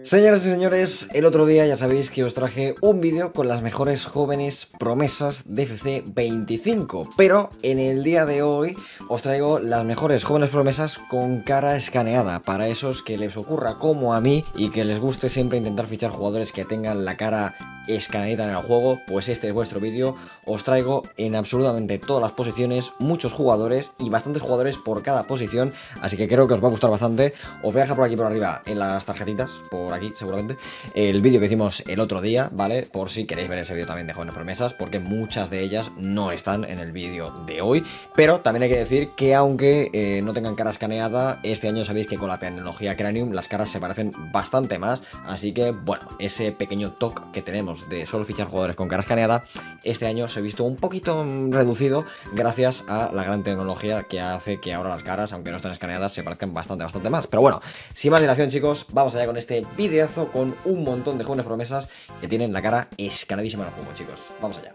Señoras y señores, el otro día ya sabéis que os traje un vídeo con las mejores jóvenes promesas de FC 25, pero en el día de hoy os traigo las mejores jóvenes promesas con cara escaneada, para esos que les ocurra como a mí y que les guste siempre intentar fichar jugadores que tengan la cara escaneada en el juego. Pues este es vuestro vídeo. Os traigo en absolutamente todas las posiciones muchos jugadores y bastantes jugadores por cada posición, así que creo que os va a gustar bastante. Os voy a dejar por aquí por arriba en las tarjetitas, por aquí seguramente, el vídeo que hicimos el otro día, ¿vale? Por si queréis ver ese vídeo también de jóvenes promesas, porque muchas de ellas no están en el vídeo de hoy. Pero también hay que decir que aunque no tengan cara escaneada, este año sabéis que con la tecnología Cranium las caras se parecen bastante más, así que bueno, ese pequeño toque que tenemos de solo fichar jugadores con cara escaneada, este año se ha visto un poquito reducido gracias a la gran tecnología que hace que ahora las caras, aunque no están escaneadas, se parezcan bastante más. Pero bueno, sin más dilación, chicos, vamos allá con este videazo con un montón de jóvenes promesas que tienen la cara escaneadísima en el juego, chicos. Vamos allá.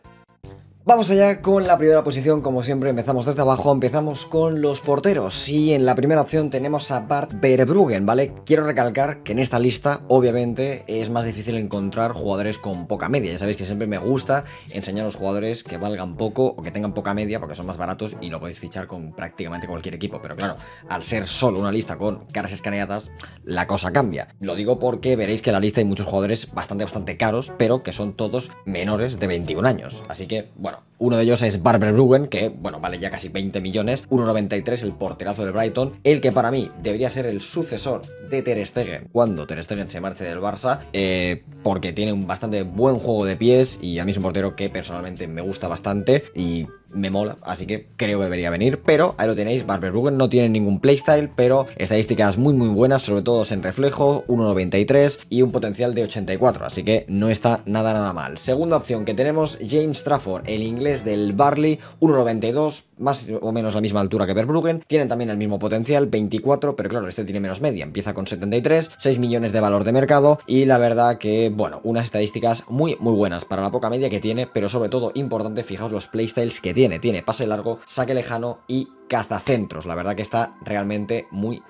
Vamos allá con la primera posición. Como siempre empezamos desde abajo, empezamos con los porteros y en la primera opción tenemos a Bart Verbruggen, ¿vale? Quiero recalcar que en esta lista obviamente es más difícil encontrar jugadores con poca media. Ya sabéis que siempre me gusta enseñar a los jugadores que valgan poco o que tengan poca media porque son más baratos y lo podéis fichar con prácticamente cualquier equipo, pero claro, al ser solo una lista con caras escaneadas, la cosa cambia. Lo digo porque veréis que en la lista hay muchos jugadores bastante caros, pero que son todos menores de 21 años, así que bueno, uno de ellos es Bart Verbruggen, que bueno, vale ya casi 20 millones, 1,93, el porterazo del Brighton, el que para mí debería ser el sucesor de Ter Stegen cuando Ter Stegen se marche del Barça, porque tiene un bastante buen juego de pies y a mí es un portero que personalmente me gusta bastante y me mola, así que creo que debería venir. Pero ahí lo tenéis, Bart Verbruggen no tiene ningún playstyle, pero estadísticas muy buenas, sobre todo en reflejo, 1,93 y un potencial de 84, así que no está nada mal. Segunda opción que tenemos, James Trafford, el inglés del Burnley, 1,92, más o menos la misma altura que Verbruggen, tienen también el mismo potencial, 24, pero claro, este tiene menos media, empieza con 73, 6 millones de valor de mercado y la verdad que, bueno, unas estadísticas muy buenas para la poca media que tiene, pero sobre todo importante, fijaos los playstyles que tiene pase largo, saque lejano y cazacentros. La verdad que está realmente muy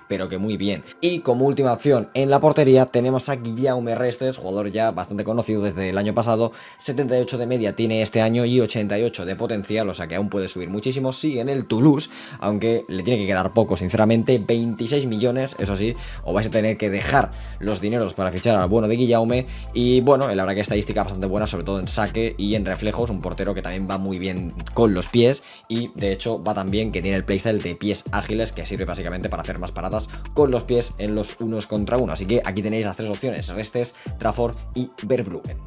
bien. Y como última opción en la portería tenemos a Guillaume Restes, jugador ya bastante conocido desde el año pasado, 78 de media tiene este año y 88 de potencial, o sea que aún puede subir muchísimo. Sigue en el Toulouse, aunque le tiene que quedar poco sinceramente, 26 millones, eso sí, os vais a tener que dejar los dineros para fichar al bueno de Guillaume. Y bueno, la verdad que estadística bastante buena, sobre todo en saque y en reflejos, un portero que también va muy bien con los pies y de hecho va tan bien que tiene el playstyle de pies ágiles que sirve básicamente para hacer más paradas con los pies en los unos contra uno. Así que aquí tenéis las tres opciones, Restes, Trafford y Verbruggen.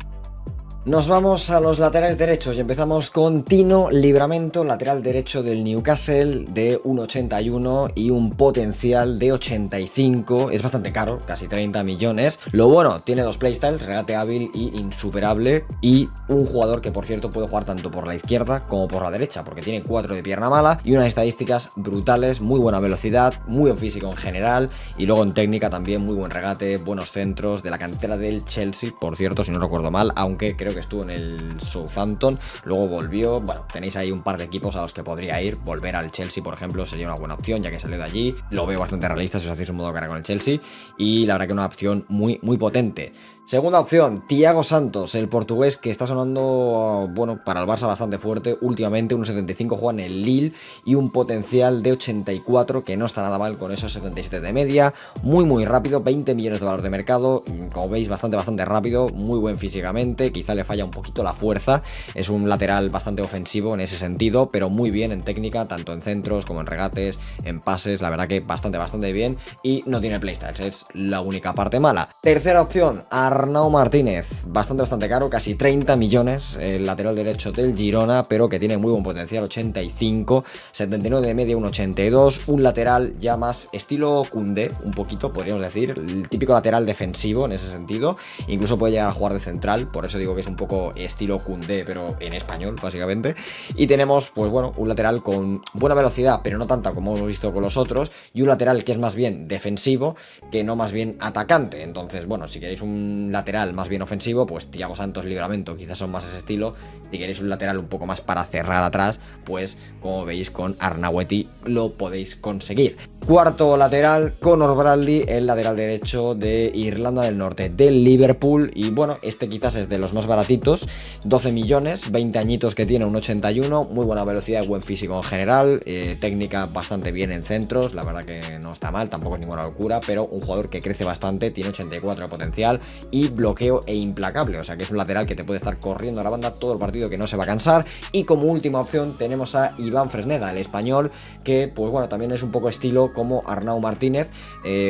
Nos vamos a los laterales derechos y empezamos con Tino Livramento, lateral derecho del Newcastle, de 1,81 y un potencial de 85. Es bastante caro, casi 30 millones. Lo bueno, tiene dos playstyles, regate hábil y insuperable, y un jugador que por cierto puede jugar tanto por la izquierda como por la derecha, porque tiene 4 de pierna mala y unas estadísticas brutales, muy buena velocidad, muy buen físico en general y luego en técnica también muy buen regate, buenos centros, de la cantera del Chelsea, por cierto, si no recuerdo mal, aunque creo que estuvo en el Southampton, luego volvió. Bueno, tenéis ahí un par de equipos a los que podría ir. Volver al Chelsea, por ejemplo, sería una buena opción, ya que salió de allí. Lo veo bastante realista si os hacéis un modo cara con el Chelsea, y la verdad que una opción muy potente. Segunda opción, Thiago Santos, el portugués que está sonando, bueno, para el Barça bastante fuerte últimamente, 1,75, juega en el Lille y un potencial de 84, que no está nada mal con esos 77 de media, muy rápido, 20 millones de valor de mercado, como veis bastante rápido, muy buen físicamente, quizá le falla un poquito la fuerza, es un lateral bastante ofensivo en ese sentido, pero muy bien en técnica, tanto en centros como en regates, en pases, la verdad que bastante bien, y no tiene playstyles, es la única parte mala. Tercera opción, Arnau Martínez, bastante caro, casi 30 millones, el lateral derecho del Girona, pero que tiene muy buen potencial, 85, 79 de media, 1,82, un lateral ya más estilo Koundé, un poquito, podríamos decir, el típico lateral defensivo en ese sentido, incluso puede llegar a jugar de central, por eso digo que es un poco estilo Koundé, pero en español, básicamente. Y tenemos, pues bueno, un lateral con buena velocidad, pero no tanta como hemos visto con los otros, y un lateral que es más bien defensivo, que no más bien atacante. Entonces, bueno, si queréis un un lateral más bien ofensivo, pues Thiago Santos, Livramento quizás son más ese estilo. Si queréis un lateral un poco más para cerrar atrás, pues como veis con Arnaueti lo podéis conseguir. Cuarto lateral, Conor Bradley, el lateral derecho de Irlanda del Norte, del Liverpool. Y bueno, este quizás es de los más baratitos, 12 millones, 20 añitos que tiene, un 81, muy buena velocidad y buen físico en general, técnica bastante bien en centros, la verdad que no está mal, tampoco es ninguna locura, pero un jugador que crece bastante, tiene 84 de potencial y bloqueo e implacable, o sea que es un lateral que te puede estar corriendo a la banda todo el partido, que no se va a cansar. Y como última opción tenemos a Iván Fresneda, el español, que pues bueno, también es un poco estilo como Arnau Martínez,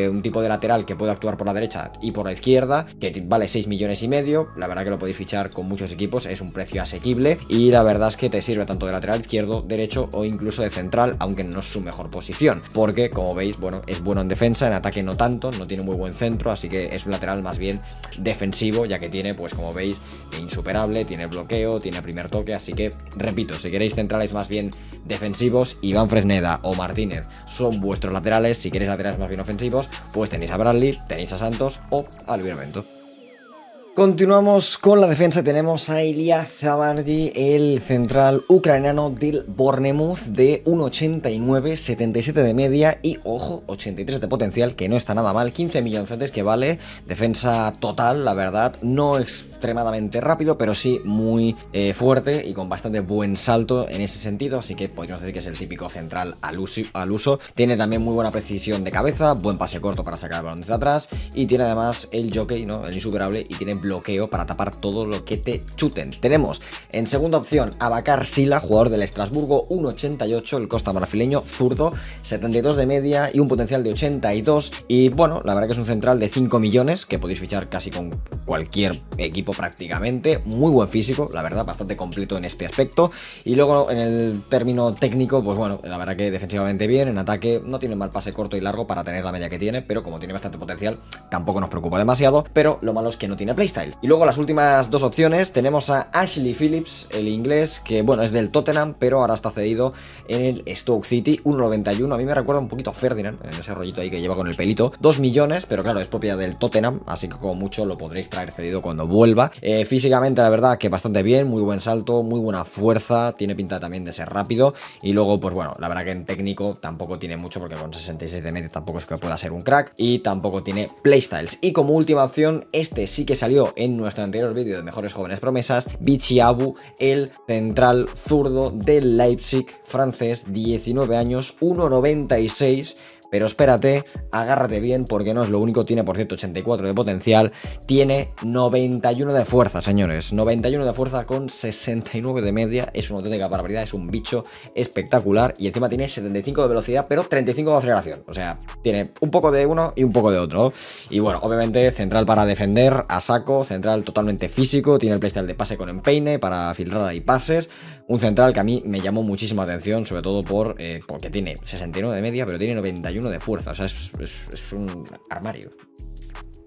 un tipo de lateral que puede actuar por la derecha y por la izquierda, que vale 6 millones y medio, la verdad que lo podéis fichar con muchos equipos, es un precio asequible y la verdad es que te sirve tanto de lateral izquierdo, derecho o incluso de central, aunque no es su mejor posición, porque como veis, bueno, es bueno en defensa, en ataque no tanto, no tiene muy buen centro, así que es un lateral más bien defensivo, ya que tiene, pues como veis, insuperable, tiene bloqueo, tiene primer toque, así que repito, si queréis centrales más bien defensivos, Iván Fresneda o Martínez son vuestros laterales. Si queréis laterales más bien ofensivos, pues tenéis a Bradley, tenéis a Santos o a Livramento. Continuamos con la defensa, tenemos a Ilya Zabardi, el central ucraniano del Bournemouth, de 1,89, 77 de media y, ojo, 83 de potencial, que no está nada mal, 15 millones que vale, defensa total, la verdad, no extremadamente rápido, pero sí muy fuerte y con bastante buen salto en ese sentido, así que podríamos decir que es el típico central al uso. Tiene también muy buena precisión de cabeza, buen pase corto para sacar el balón desde atrás y tiene además el jockey, ¿no?, el insuperable, y tiene bloqueo para tapar todo lo que te chuten. Tenemos en segunda opción a Bakar Sila, jugador del Estrasburgo, 1,88, el costa marfileño, zurdo, 72 de media y un potencial de 82. Y bueno, la verdad que es un central de 5 millones que podéis fichar casi con cualquier equipo prácticamente. Muy buen físico, la verdad, bastante completo en este aspecto. Y luego en el término técnico, pues bueno, la verdad que defensivamente bien, en ataque no tiene mal pase corto y largo para tener la media que tiene, pero como tiene bastante potencial, tampoco nos preocupa demasiado, pero lo malo es que no tiene playstyle. Y luego las últimas dos opciones tenemos a Ashley Phillips, el inglés, que bueno, es del Tottenham, pero ahora está cedido en el Stoke City, 1,91. A mí me recuerda un poquito a Ferdinand, en ese rollito ahí que lleva con el pelito. 2 millones, pero claro, es propiedad del Tottenham, así que como mucho lo podréis traer cedido cuando vuelva. Físicamente, la verdad que bastante bien, muy buen salto, muy buena fuerza, tiene pinta también de ser rápido. Y luego, pues bueno, la verdad que en técnico tampoco tiene mucho, porque con 66 de media tampoco es que pueda ser un crack, y tampoco tiene playstyles. Y como última opción, este sí que salió en nuestro anterior vídeo de mejores jóvenes promesas, Bichi Abu, el central zurdo del Leipzig, francés, 19 años, 1,96. Pero espérate, agárrate bien, porque no es lo único, tiene por cierto 84 de potencial, tiene 91 de fuerza, señores, 91 de fuerza con 69 de media, es una auténtica barbaridad, es un bicho espectacular, y encima tiene 75 de velocidad, pero 35 de aceleración, o sea, tiene un poco de uno y un poco de otro. Y bueno, obviamente central para defender a saco, central totalmente físico, tiene el playstyle de pase con empeine para filtrar ahí pases, un central que a mí me llamó muchísima atención, sobre todo porque tiene 69 de media, pero tiene 91 de fuerza, o sea, es un armario.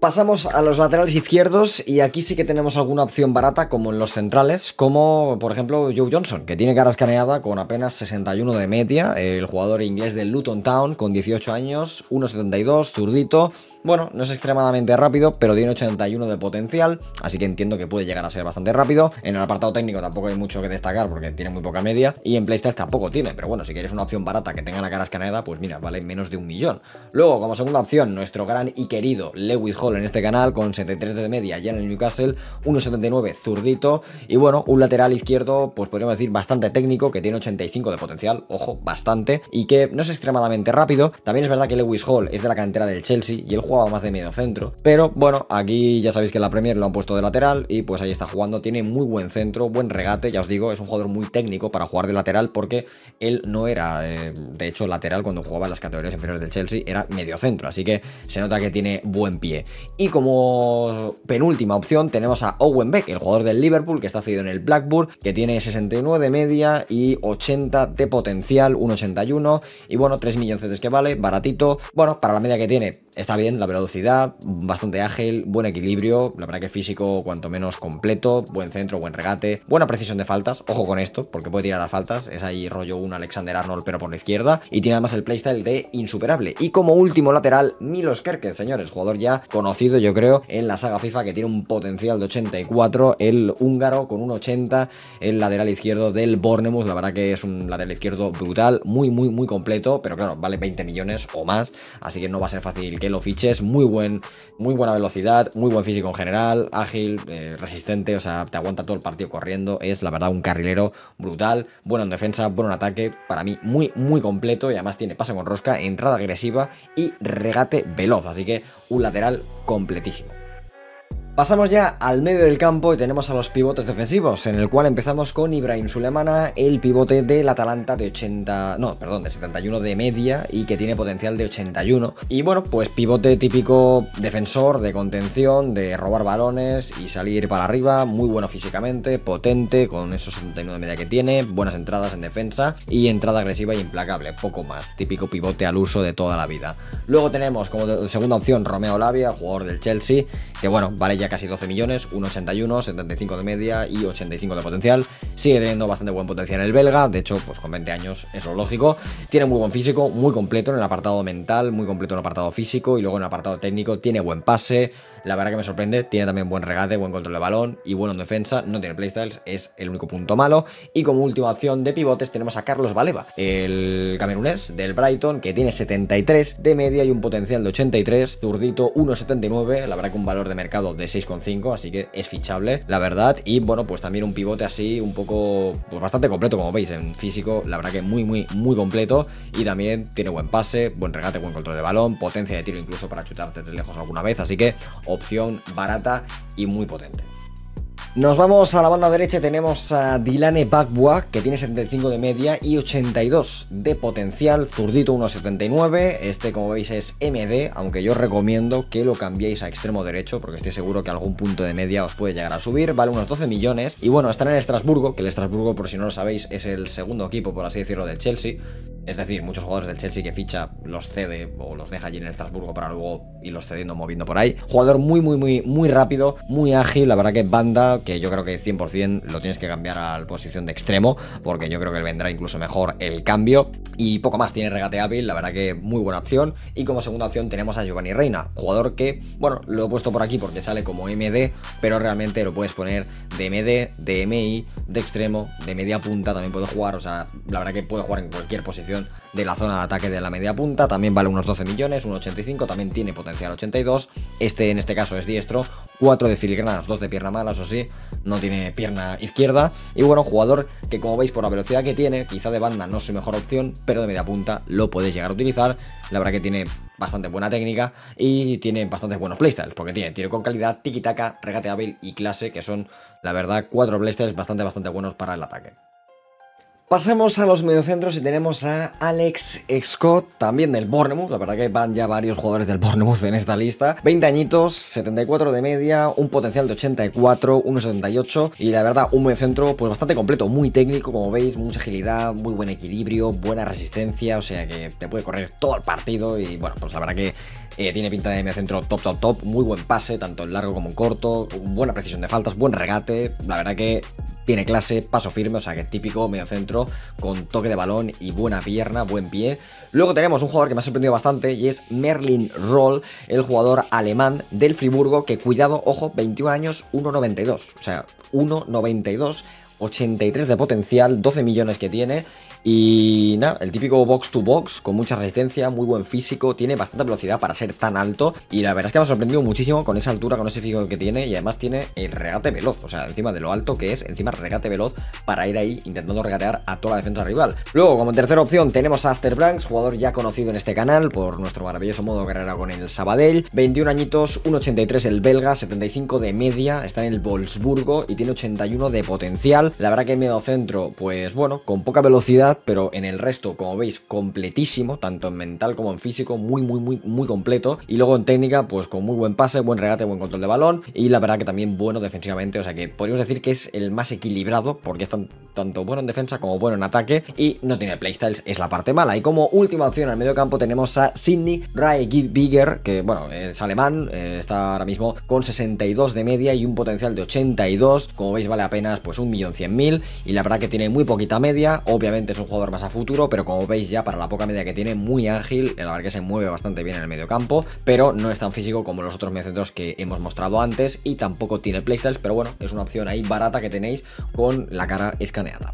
Pasamos a los laterales izquierdos y aquí sí que tenemos alguna opción barata, como en los centrales, como por ejemplo Joe Johnson, que tiene cara escaneada con apenas 61 de media, el jugador inglés del Luton Town con 18 años, 1,72, zurdito. Bueno, no es extremadamente rápido, pero tiene 81 de potencial, así que entiendo que puede llegar a ser bastante rápido. En el apartado técnico tampoco hay mucho que destacar porque tiene muy poca media, y en playstyle tampoco tiene, pero bueno, si quieres una opción barata que tenga la cara escaneada, pues mira, vale menos de 1 millón. Luego, como segunda opción, nuestro gran y querido Lewis Hall en este canal, con 73 de media ya en el Newcastle, 1,79, zurdito, y bueno, un lateral izquierdo, pues podríamos decir bastante técnico, que tiene 85 de potencial, ojo, bastante, y que no es extremadamente rápido. También es verdad que Lewis Hall es de la cantera del Chelsea y él jugaba más de medio centro, pero bueno, aquí ya sabéis que en la Premier lo han puesto de lateral y pues ahí está jugando, tiene muy buen centro, buen regate, ya os digo, es un jugador muy técnico para jugar de lateral, porque él no era, de hecho, lateral cuando jugaba en las categorías inferiores del Chelsea, era medio centro, así que se nota que tiene buen pie. Y como penúltima opción tenemos a Owen Beck, el jugador del Liverpool, que está cedido en el Blackburn, que tiene 69 de media y 80 de potencial, 1,81, y bueno, 3 millones que vale, baratito. Bueno, para la media que tiene está bien, la velocidad, bastante ágil, buen equilibrio, la verdad que físico cuanto menos completo, buen centro, buen regate, buena precisión de faltas, ojo con esto, porque puede tirar a faltas, es ahí rollo un Alexander Arnold pero por la izquierda, y tiene además el playstyle de insuperable. Y como último lateral, Milos Kerkez, señores, jugador ya conocido conocido, yo creo, en la saga FIFA, que tiene un potencial de 84, el húngaro con un 80, el lateral izquierdo del Bournemouth. La verdad que es un lateral izquierdo brutal, muy completo, pero claro, vale 20 millones o más, así que no va a ser fácil que lo fiches. Muy buena velocidad, muy buen físico en general, ágil, resistente, o sea, te aguanta todo el partido corriendo. Es la verdad un carrilero brutal, bueno en defensa, bueno en ataque, para mí muy completo, y además tiene pase con rosca, entrada agresiva y regate veloz, así que un lateral completísimo. Pasamos ya al medio del campo y tenemos a los pivotes defensivos, en el cual empezamos con Ibrahim Sulemana, el pivote del Atalanta de 71 de media y que tiene potencial de 81. Y bueno, pues pivote típico defensor de contención, de robar balones y salir para arriba, muy bueno físicamente, potente, con esos 71 de media que tiene, buenas entradas en defensa y entrada agresiva y implacable, poco más, típico pivote al uso de toda la vida. Luego tenemos como segunda opción Romeo Lavia, el jugador del Chelsea, que bueno, vale ya casi 12 millones, 1,81, 75 de media y 85 de potencial. Sigue teniendo bastante buen potencial el belga, de hecho, pues con 20 años es lo lógico. Tiene muy buen físico, muy completo en el apartado mental, muy completo en el apartado físico, y luego en el apartado técnico tiene buen pase. La verdad que me sorprende, tiene también buen regate, buen control de balón y bueno en defensa. No tiene playstyles, es el único punto malo. Y como última opción de pivotes tenemos a Carlos Baleba, el camerunés del Brighton, que tiene 73 de media y un potencial de 83, zurdito, 1,79, la verdad que un valor de mercado de 6,5, así que es fichable, la verdad. Y bueno, pues también un pivote así un poco, pues bastante completo, como veis, en físico, la verdad que muy completo, y también tiene buen pase, buen regate, buen control de balón, potencia de tiro incluso para chutarte de lejos alguna vez, así que opción barata y muy potente. Nos vamos a la banda derecha, tenemos a Dilane Bakbua, que tiene 75 de media y 82 de potencial, zurdito, 1,79, este como veis es MD, aunque yo os recomiendo que lo cambiéis a extremo derecho, porque estoy seguro que algún punto de media os puede llegar a subir, vale unos 12 millones, y bueno, está en el Estrasburgo, que el Estrasburgo, por si no lo sabéis, es el segundo equipo, por así decirlo, del Chelsea. Es decir, muchos jugadores del Chelsea que ficha los cede o los deja allí en el Estrasburgo para luego irlos cediendo, moviendo por ahí. Jugador muy rápido, muy ágil, la verdad que banda, que yo creo que 100% lo tienes que cambiar a la posición de extremo, porque yo creo que le vendrá incluso mejor el cambio. Y poco más, tiene regate hábil, la verdad que muy buena opción. Y como segunda opción tenemos a Giovanni Reina, jugador que, bueno, lo he puesto por aquí porque sale como MD, pero realmente lo puedes poner de MD, de MI, de extremo, de media punta, también puede jugar, o sea, la verdad que puede jugar en cualquier posición de la zona de ataque de la media punta. También vale unos 12 millones, 1,85, también tiene potencial 82, en este caso es diestro, 4 de filigranas, 2 de pierna mala, eso sí, no tiene pierna izquierda. Y bueno, jugador que como veis por la velocidad que tiene, quizá de banda no es su mejor opción, pero de media punta lo podéis llegar a utilizar. La verdad que tiene bastante buena técnica y tiene bastantes buenos playstyles, porque tiene tiro con calidad, tiki-taka, regate hábil y clase, que son, la verdad, 4 playstyles bastante buenos para el ataque. Pasemos a los mediocentros y tenemos a Alex Scott, también del Bournemouth. La verdad que van ya varios jugadores del Bournemouth en esta lista. 20 añitos, 74 de media, un potencial de 84, 1,78. Y la verdad, un mediocentro pues bastante completo, muy técnico, como veis, mucha agilidad, muy buen equilibrio, buena resistencia. O sea que te puede correr todo el partido. Y bueno, pues la verdad que tiene pinta de mediocentro top. Muy buen pase, tanto en largo como en corto. Buena precisión de faltas, buen regate. La verdad que tiene clase, paso firme, o sea que típico mediocentro con toque de balón y buena pierna, buen pie. Luego tenemos un jugador que me ha sorprendido bastante y es Merlin Roll, el jugador alemán del Friburgo, que cuidado, ojo, 21 años, 1,92. O sea, 1,92, 83 de potencial, 12 millones que tiene. Y nada, el típico box to box, con mucha resistencia, muy buen físico, tiene bastante velocidad para ser tan alto. Y la verdad es que me ha sorprendido muchísimo con esa altura, con ese físico que tiene. Y además tiene el regate veloz, o sea, encima de lo alto que es, encima regate veloz para ir ahí intentando regatear a toda la defensa rival. Luego, como tercera opción, tenemos a Aster Branks, jugador ya conocido en este canal por nuestro maravilloso modo carrera con el Sabadell. 21 añitos, 1,83 el belga, 75 de media, está en el Wolfsburgo y tiene 81 de potencial. La verdad que en medio centro, pues bueno, con poca velocidad, pero en el resto, como veis, completísimo, tanto en mental como en físico, muy completo. Y luego en técnica, pues con muy buen pase, buen regate, buen control de balón y la verdad que también bueno defensivamente, o sea que podríamos decir que es el más equilibrado, porque es tanto bueno en defensa como bueno en ataque, y no tiene playstyles, es la parte mala. Y como última opción al medio campo tenemos a Sidney Raegibiger, que bueno, es alemán, está ahora mismo con 62 de media y un potencial de 82, como veis vale apenas pues 1.100.000, y la verdad que tiene muy poquita media. Obviamente es un jugador más a futuro, pero como veis ya para la poca media que tiene, muy ágil, la verdad que se mueve bastante bien en el medio campo, pero no es tan físico como los otros mediocentros que hemos mostrado antes, y tampoco tiene playstyles, pero bueno, es una opción ahí barata que tenéis con la cara escaneada.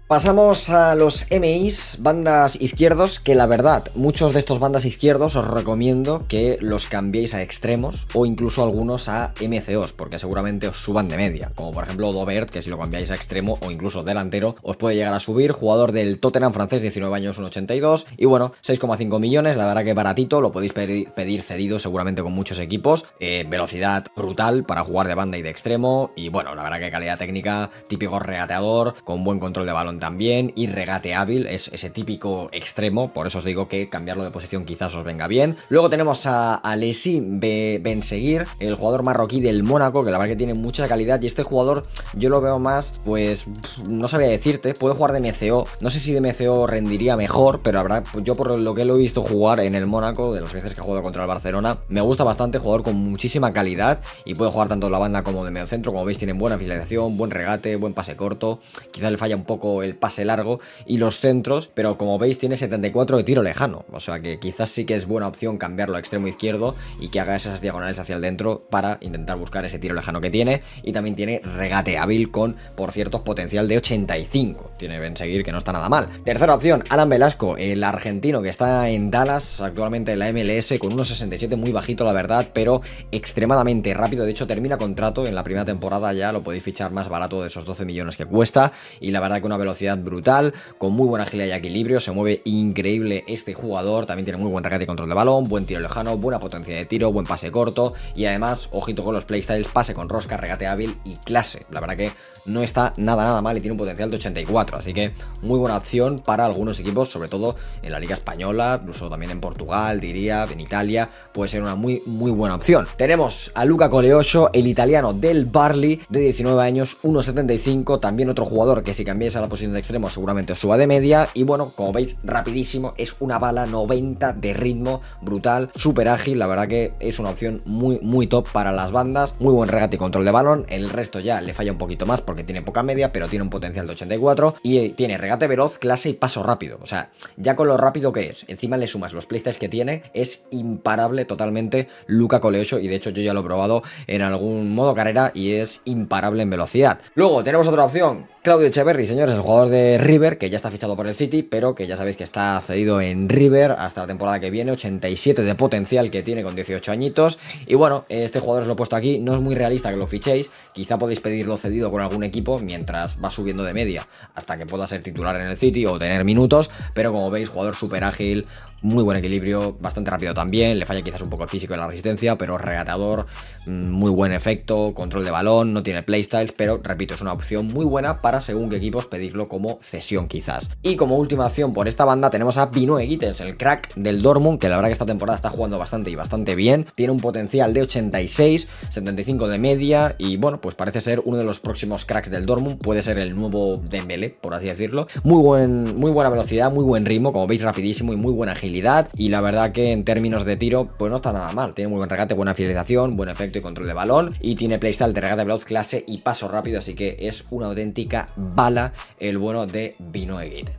Pasamos a los MIs, bandas izquierdos, que la verdad, muchos de estos bandas izquierdos os recomiendo que los cambiéis a extremos o incluso algunos a MCOs, porque seguramente os suban de media, como por ejemplo Dobert, que si lo cambiáis a extremo o incluso delantero os puede llegar a subir. Jugador del Tottenham francés, 19 años, 1,82, y bueno, 6,5 millones, la verdad que baratito, lo podéis pedir cedido seguramente con muchos equipos, velocidad brutal para jugar de banda y de extremo, y bueno, la verdad que calidad técnica, típico regateador, con buen control de balón también, y regate hábil, es ese típico extremo, por eso os digo que cambiarlo de posición quizás os venga bien. Luego tenemos a Alessi Benseguir, el jugador marroquí del Mónaco, que la verdad que tiene mucha calidad, y este jugador yo lo veo más, pues no sabría decirte, puede jugar de MCO, no sé si de MCO rendiría mejor, pero la verdad, yo por lo que lo he visto jugar en el Mónaco, de las veces que ha jugado contra el Barcelona, me gusta bastante, jugador con muchísima calidad, y puede jugar tanto en la banda como de mediocentro. Como veis tienen buena finalización, buen regate, buen pase corto, quizás le falla un poco el pase largo y los centros, pero como veis tiene 74 de tiro lejano, o sea que quizás sí que es buena opción cambiarlo a extremo izquierdo y que haga esas diagonales hacia el dentro para intentar buscar ese tiro lejano que tiene. Y también tiene regate hábil con, por cierto, potencial de 85, tiene Benseguir, que no está nada mal. Tercera opción, Alan Velasco, el argentino que está en Dallas actualmente en la MLS, con 1,67, muy bajito la verdad, pero extremadamente rápido. De hecho termina contrato en la primera temporada, ya lo podéis fichar más barato de esos 12 millones que cuesta, y la verdad que una velocidad brutal, con muy buena agilidad y equilibrio, se mueve increíble este jugador, también tiene muy buen regate y control de balón, buen tiro lejano, buena potencia de tiro, buen pase corto, y además, ojito con los playstyles, pase con rosca, regate hábil y clase. La verdad que no está nada mal y tiene un potencial de 84, así que muy buena opción para algunos equipos, sobre todo en la Liga Española, incluso también en Portugal, diría, en Italia, puede ser una muy buena opción. Tenemos a Luca Coleocho, el italiano del Barley, de 19 años, 1,75, también otro jugador que si cambiáis a la posición de extremo seguramente os suba de media, y bueno, como veis, rapidísimo, es una bala, 90 de ritmo, brutal, súper ágil, la verdad que es una opción muy top para las bandas, muy buen regate y control de balón. El resto ya le falla un poquito más porque tiene poca media, pero tiene un potencial de 84, y tiene regate veloz, clase y paso rápido, o sea, ya con lo rápido que es, encima le sumas los playstyles que tiene, es imparable totalmente Luca Coleocho, y de hecho yo ya lo he probado en algún modo carrera y es imparable en velocidad. Luego tenemos otra opción, Claudio Echeverri, señores, el jugador de River, que ya está fichado por el City, pero que ya sabéis que está cedido en River hasta la temporada que viene, 87 de potencial que tiene con 18 añitos, y bueno, este jugador os lo he puesto aquí, no es muy realista que lo fichéis, quizá podéis pedirlo cedido con algún equipo mientras va subiendo de media hasta que pueda ser titular en el City o tener minutos, pero como veis, jugador súper ágil, muy buen equilibrio, bastante rápido también, le falla quizás un poco el físico y la resistencia, pero regateador, muy buen efecto, control de balón, no tiene playstyles, pero repito, es una opción muy buena para según qué equipos pedirlo como cesión quizás. Y como última opción por esta banda tenemos a Binoe Gittens, el crack del Dortmund, que la verdad que esta temporada está jugando bastante bien, tiene un potencial de 86, 75 de media, y bueno, pues parece ser uno de los próximos cracks del Dortmund, puede ser el nuevo Dembélé, por así decirlo. Muy buena velocidad, muy buen ritmo, como veis rapidísimo y muy buena agilidad, y la verdad que en términos de tiro pues no está nada mal, tiene muy buen regate, buena finalización, buen efecto y control de balón, y tiene playstyle de regate veloz, clase y paso rápido, así que es una auténtica bala el bueno de Binoe Gittens.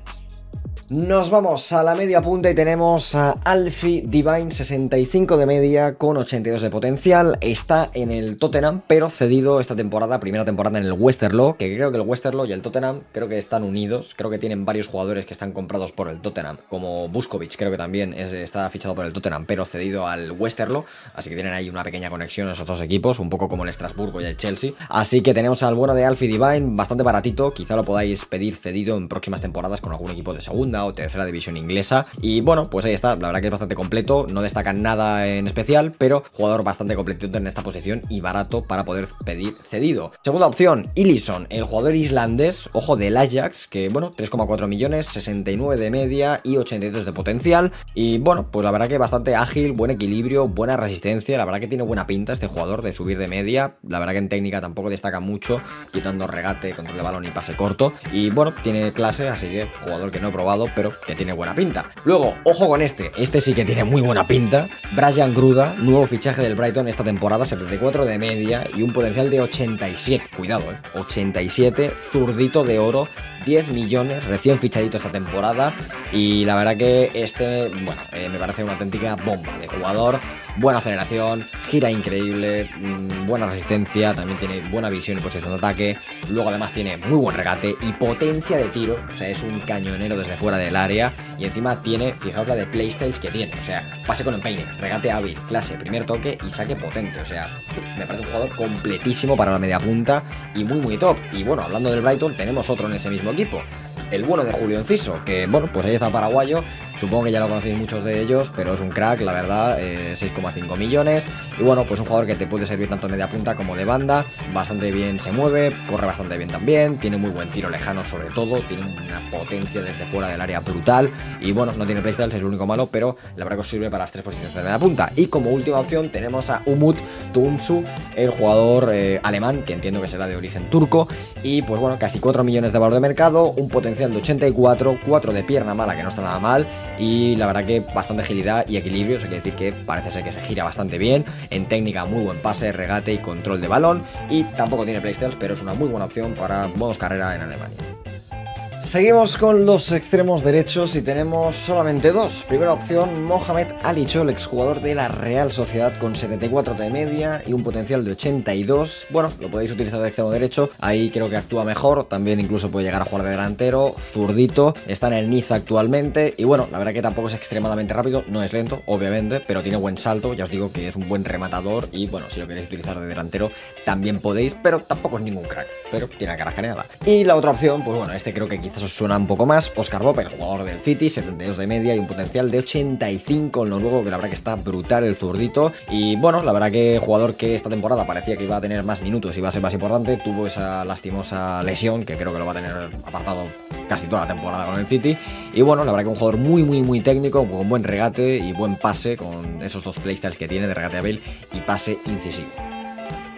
Nos vamos a la media punta y tenemos a Alfie Divine, 65 de media con 82 de potencial. Está en el Tottenham, pero cedido esta temporada, primera temporada en el Westerlo, que creo que el Westerlo y el Tottenham creo que están unidos. Creo que tienen varios jugadores que están comprados por el Tottenham, como Buskovic, creo que también está fichado por el Tottenham, pero cedido al Westerlo. Así que tienen ahí una pequeña conexión esos dos equipos, un poco como el Estrasburgo y el Chelsea. Así que tenemos al bueno de Alfie Divine, bastante baratito. Quizá lo podáis pedir cedido en próximas temporadas con algún equipo de segunda segunda o tercera división inglesa. Y bueno, pues ahí está, la verdad que es bastante completo, no destaca nada en especial, pero jugador bastante completito en esta posición y barato para poder pedir cedido. Segunda opción, Ellison, el jugador islandés, ojo, del Ajax, que bueno, 3,4 millones, 69 de media y 83 de potencial. Y bueno, pues la verdad que bastante ágil, buen equilibrio, buena resistencia, la verdad que tiene buena pinta este jugador de subir de media. La verdad que en técnica tampoco destaca mucho, quitando regate, control de balón y pase corto. Y bueno, tiene clase, así que jugador que no he probado, pero que tiene buena pinta. Luego, ojo con este sí que tiene muy buena pinta. Brian Gruda, nuevo fichaje del Brighton esta temporada, 74 de media y un potencial de 87. Cuidado, 87, zurdito de oro, 10 millones, recién fichadito esta temporada. Y la verdad que bueno, me parece una auténtica bomba de jugador. Buena aceleración, gira increíble, buena resistencia, también tiene buena visión y posición de ataque. Luego además tiene muy buen regate y potencia de tiro, o sea, es un cañonero desde fuera del área. Y encima tiene, fijaos la de playstyles que tiene, o sea, pase con empeine, regate hábil, clase, primer toque y saque potente. O sea, me parece un jugador completísimo para la media punta y muy top. Y bueno, hablando del Brighton, tenemos otro en ese mismo equipo, el bueno de Julio Enciso, que bueno, pues ahí está el paraguayo. Supongo que ya lo conocéis muchos de ellos, pero es un crack, la verdad, 6,5 millones. Y bueno, pues un jugador que te puede servir tanto en media punta como de banda. Bastante bien se mueve, corre bastante bien también. Tiene muy buen tiro lejano sobre todo. Tiene una potencia desde fuera del área brutal. Y bueno, no tiene playstyles, es lo único malo, pero la verdad que os sirve para las tres posiciones de media punta. Y como última opción tenemos a Umut Tunsu, el jugador alemán, que entiendo que será de origen turco. Y pues bueno, casi 4 millones de valor de mercado, un potencial de 84, 4 de pierna mala, que no está nada mal. Y la verdad que bastante agilidad y equilibrio, eso quiere decir que parece ser que se gira bastante bien. En técnica muy buen pase, regate y control de balón. Y tampoco tiene playstyles, pero es una muy buena opción para modos carrera en Alemania. Seguimos con los extremos derechos y tenemos solamente dos. Primera opción, Mohamed Ali Chol, exjugador de la Real Sociedad, con 74 de media y un potencial de 82. Bueno, lo podéis utilizar de extremo derecho, ahí creo que actúa mejor, también incluso puede llegar a jugar de delantero, zurdito, está en el Niza actualmente y bueno, la verdad que tampoco es extremadamente rápido, no es lento, obviamente, pero tiene buen salto, ya os digo que es un buen rematador y bueno, si lo queréis utilizar de delantero también podéis, pero tampoco es ningún crack, pero tiene cara janeada. Y la otra opción, pues bueno, creo que quizás os suena un poco más, Oscar Bopp, el jugador del City, 72 de media y un potencial de 85 en noruego, que la verdad que está brutal el zurdito. Y bueno, la verdad que jugador que esta temporada parecía que iba a tener más minutos y iba a ser más importante, tuvo esa lastimosa lesión, que creo que lo va a tener apartado casi toda la temporada con el City. Y bueno, la verdad que un jugador muy técnico, con buen regate y buen pase, con esos dos playstyles que tiene de regate hábil y pase incisivo.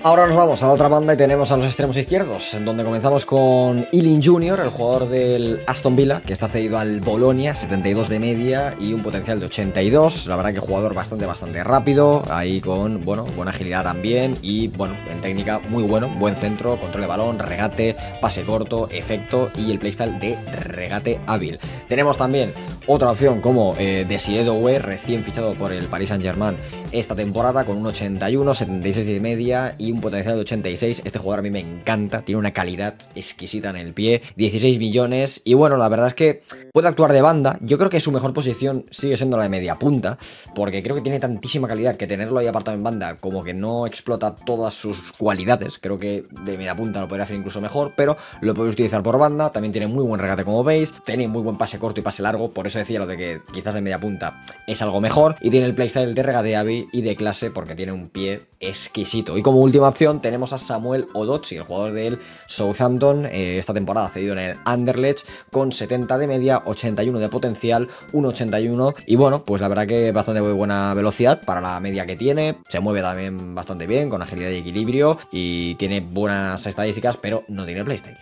Ahora nos vamos a la otra banda y tenemos a los extremos izquierdos, en donde comenzamos con Ealing Jr., el jugador del Aston Villa, que está cedido al Bolonia, 72 de media y un potencial de 82. La verdad que jugador bastante rápido, ahí con, bueno, buena agilidad también y, bueno, en técnica muy bueno, buen centro, control de balón, regate, pase corto, efecto y el playstyle de regate hábil. Tenemos también otra opción como Desiré Doué, recién fichado por el Paris Saint-Germain esta temporada, con un 81, 76 de media y un potencial de 86. Este jugador a mí me encanta, tiene una calidad exquisita en el pie, 16 millones y bueno, la verdad es que puede actuar de banda. Yo creo que su mejor posición sigue siendo la de media punta, porque creo que tiene tantísima calidad que tenerlo ahí apartado en banda como que no explota todas sus cualidades. Creo que de media punta lo podría hacer incluso mejor, pero lo podéis utilizar por banda. También tiene muy buen regate, como veis, tiene muy buen pase corto y pase largo, por eso decía lo de que quizás de media punta es algo mejor, y tiene el playstyle de regate hábil y de clase porque tiene un pie exquisito. Y como última opción tenemos a Samuel Odotsi, el jugador del Southampton, esta temporada cedido en el Anderlecht, con 70 de media, 81 de potencial, 1,81 y bueno, pues la verdad que bastante buena velocidad para la media que tiene, se mueve también bastante bien, con agilidad y equilibrio y tiene buenas estadísticas, pero no tiene playstyle.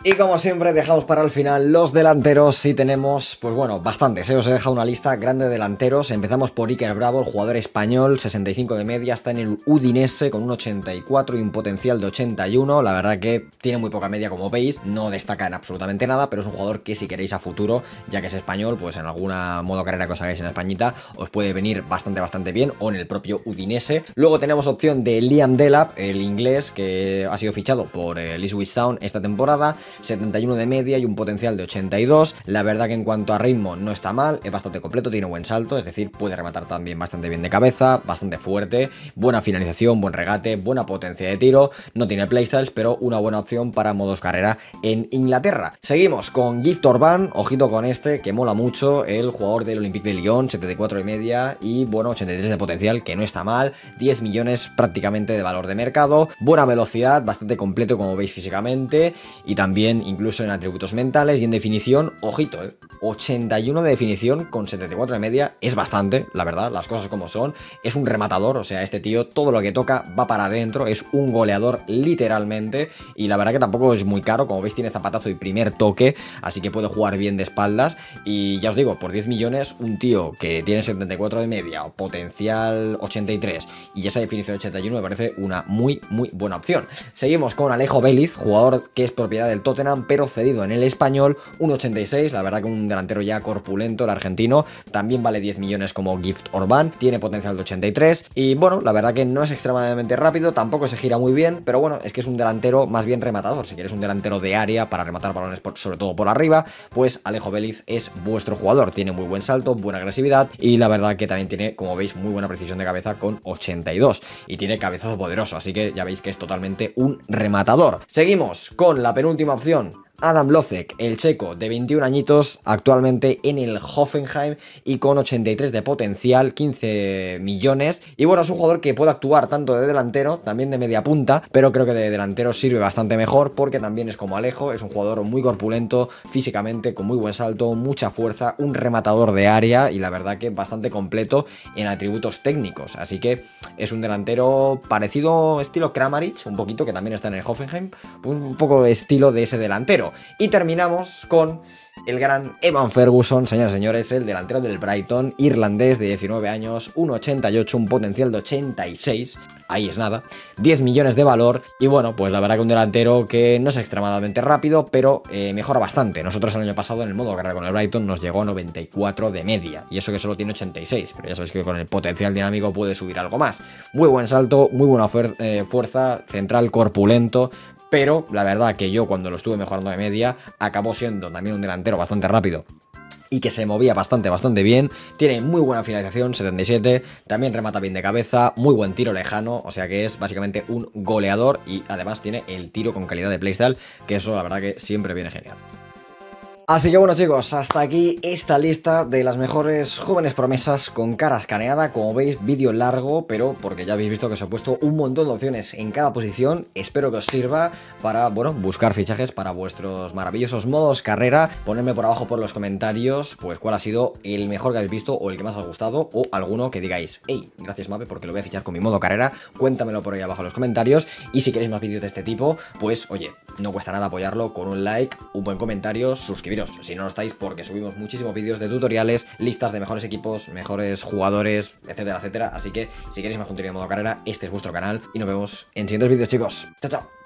Y como siempre dejamos para el final los delanteros y tenemos, pues bueno, bastantes, os he dejado una lista grande de delanteros. Empezamos por Iker Bravo, el jugador español, 65 de media, está en el Udinese con un 84 y un potencial de 81. La verdad que tiene muy poca media, como veis, no destaca en absolutamente nada, pero es un jugador que si queréis a futuro, ya que es español, pues en alguna modo carrera que os hagáis en Españita, os puede venir bastante bien, o en el propio Udinese. Luego tenemos opción de Liam Delap, el inglés, que ha sido fichado por el Ipswich Town esta temporada, 71 de media y un potencial de 82. La verdad que en cuanto a ritmo no está mal, es bastante completo, tiene buen salto, es decir, puede rematar también bastante bien de cabeza, bastante fuerte, buena finalización, buen regate, buena potencia de tiro, no tiene playstyles, pero una buena opción para modos carrera en Inglaterra. Seguimos con Gift Orban, ojito con este, que mola mucho, el jugador del Olympique de Lyon, 74 de media y bueno, 83 de potencial, que no está mal, 10 millones prácticamente de valor de mercado, buena velocidad, bastante completo como veis físicamente y también incluso en atributos mentales y en definición, ojito, 81 de definición con 74 de media, es bastante, la verdad, las cosas como son, es un rematador, o sea, este tío todo lo que toca va para adentro, es un goleador literalmente y la verdad que tampoco es muy caro, como veis tiene zapatazo y primer toque, así que puede jugar bien de espaldas y ya os digo, por 10 millones un tío que tiene 74 de media, potencial 83 y esa definición 81 me parece una muy buena opción. Seguimos con Alejo Vélez, jugador que es propiedad del Tottenham pero cedido en el Español, 1,86, la verdad que un delantero ya corpulento, el argentino, también vale 10 millones como Gift Orban, tiene potencial de 83 y bueno, la verdad que no es extremadamente rápido, tampoco se gira muy bien, pero bueno, es que es un delantero más bien rematador, si quieres un delantero de área para rematar balones sobre todo por arriba, pues Alejo Vélez es vuestro jugador, tiene muy buen salto, buena agresividad y la verdad que también tiene, como veis, muy buena precisión de cabeza con 82 y tiene cabezazo poderoso, así que ya veis que es totalmente un rematador. Seguimos con la penúltima opción. Adam Lozek, el checo de 21 añitos, actualmente en el Hoffenheim y con 83 de potencial, 15 millones. Y bueno, es un jugador que puede actuar tanto de delantero, también de media punta, pero creo que de delantero sirve bastante mejor porque también es como Alejo, es un jugador muy corpulento, físicamente, con muy buen salto, mucha fuerza, un rematador de área y la verdad que bastante completo en atributos técnicos. Así que es un delantero parecido estilo Kramaric, un poquito, que también está en el Hoffenheim, un poco de estilo de ese delantero. Y terminamos con el gran Evan Ferguson, señoras y señores, el delantero del Brighton, irlandés de 19 años, 1,88, un potencial de 86, ahí es nada, 10 millones de valor y bueno, pues la verdad que un delantero que no es extremadamente rápido, pero mejora bastante. Nosotros el año pasado en el modo carrera con el Brighton nos llegó a 94 de media y eso que solo tiene 86, pero ya sabéis que con el potencial dinámico puede subir algo más. Muy buen salto, muy buena fuerza, central corpulento. Pero la verdad que yo cuando lo estuve mejorando de media acabó siendo también un delantero bastante rápido y que se movía bastante bien, tiene muy buena finalización, 77, también remata bien de cabeza, muy buen tiro lejano, o sea que es básicamente un goleador y además tiene el tiro con calidad de playstyle, que eso la verdad que siempre viene genial. Así que bueno chicos, hasta aquí esta lista de las mejores jóvenes promesas con cara escaneada. Como veis, vídeo largo, pero porque ya habéis visto que os he puesto un montón de opciones en cada posición. Espero que os sirva para, bueno, buscar fichajes para vuestros maravillosos modos carrera. Ponedme por abajo por los comentarios, pues cuál ha sido el mejor que habéis visto o el que más os ha gustado, o alguno que digáis, hey, gracias Mape porque lo voy a fichar con mi modo carrera. Cuéntamelo por ahí abajo en los comentarios. Y si queréis más vídeos de este tipo, pues oye, no cuesta nada apoyarlo con un like, un buen comentario, suscribiros si no lo estáis, porque subimos muchísimos vídeos de tutoriales, listas de mejores equipos, mejores jugadores, etcétera, etcétera. Así que si queréis más contenido de modo carrera, este es vuestro canal y nos vemos en siguientes vídeos, chicos. Chao, chao.